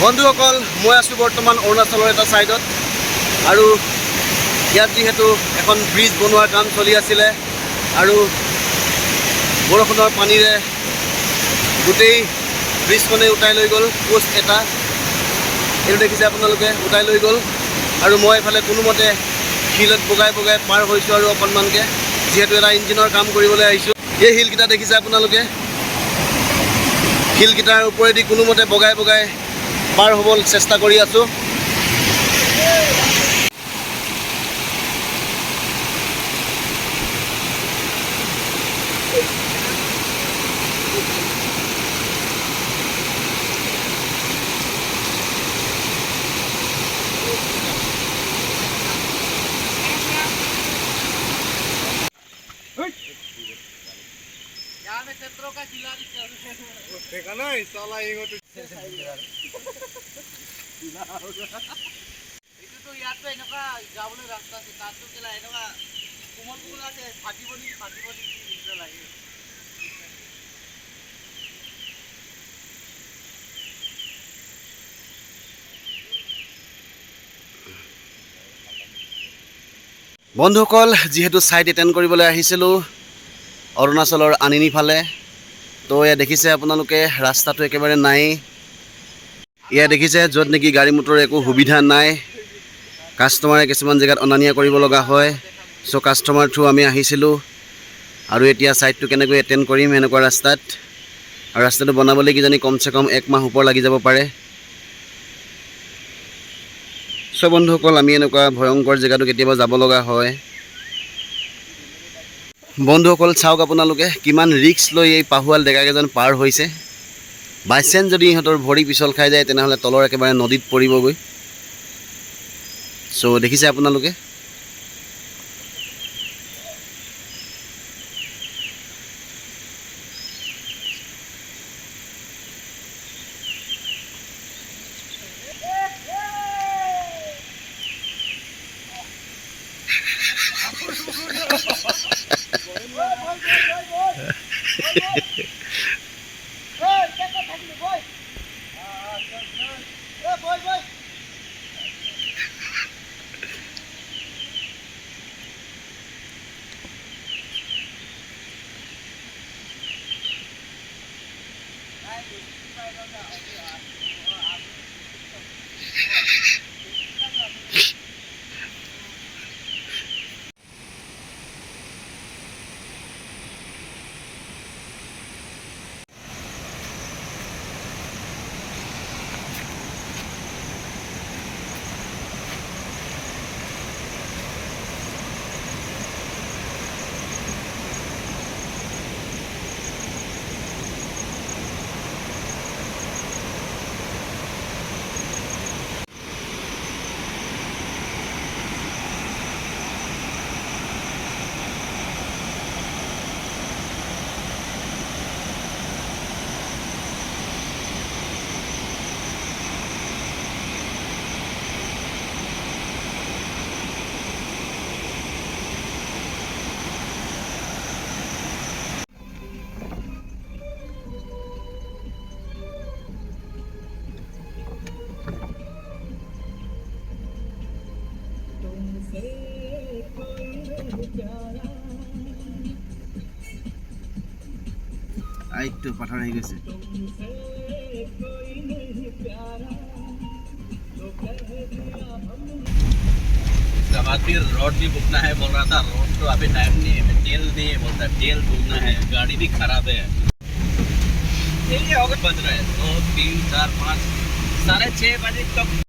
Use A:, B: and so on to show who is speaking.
A: বন্ধুসকল, মই আছোঁ বৰ্তমান অৰুণাচলৰ এটা ছাইডত আৰু ইয়াত যিহেতু এখন ব্ৰিজ বনোৱাৰ কাম চলি আছিলে আৰু বৰষুণৰ পানীৰে গোটেই ব্ৰিজখনে উটাই লৈ গ'ল। পোষ্ট এটা এইটো দেখিছে আপোনালোকে, উটাই লৈ গ'ল আৰু মই এইফালে কোনোমতে শিলত বগাই বগাই পাৰ হৈছোঁ আৰু অকণমানকৈ, যিহেতু এটা ইঞ্জিনৰ কাম কৰিবলৈ আহিছোঁ। এই শিলকেইটা দেখিছে আপোনালোকে, শিলকেইটাৰ ওপৰেদি কোনোমতে বগাই বগাই পাৰ হ'বলৈ চেষ্টা কৰি আছোঁ। বন্ধুসকল, যিহেতু ছাইট এটেণ্ড কৰিবলৈ আহিছিলোঁ অৰুণাচলৰ আনিনি ফালে, তো এয়া দেখিছে আপোনালোকে ৰাস্তাটো একেবাৰে নাই। এয়া দেখিছে য'ত নেকি গাড়ী মটৰৰ একো সুবিধা নাই, কাষ্টমাৰে কিছুমান জেগাত অনা নিয়া কৰিব লগা হয়। চ' কাষ্টমাৰ থ্ৰু আমি আহিছিলোঁ আৰু এতিয়া ছাইটটো কেনেকৈ এটেণ্ড কৰিম এনেকুৱা ৰাস্তাত, আৰু ৰাস্তাটো বনাবলৈ কিজানি কমচে কম 1 মাহ ওপৰ লাগি যাব পাৰে। চ' বন্ধুসকল, আমি এনেকুৱা ভয়ংকৰ জেগাটো কেতিয়াবা যাব লগা হয়। বন্ধুসকল চাওক আপোনালোকে কিমান ৰিস্ক লৈ এই পাহুৱাল ডেকাকেইজন পাৰ হৈছে। বাইচান্স যদি ইহঁতৰ ভৰি পিছল খাই যায় তেনেহ'লে তলৰ একেবাৰে নদীত পৰিবগৈ। চ' দেখিছে আপোনালোকে, আইটো পাথৰ আহি গৈছে। रोड भी बुकना है बोल रहा था, रोड तो अभी टाइम नहीं है, तेल नहीं है बोलता, तेल बुकना है, गाड़ी भी खराब है। यही होगा बज रहा है 2, 3, 4, 5, 6:30 बजे तक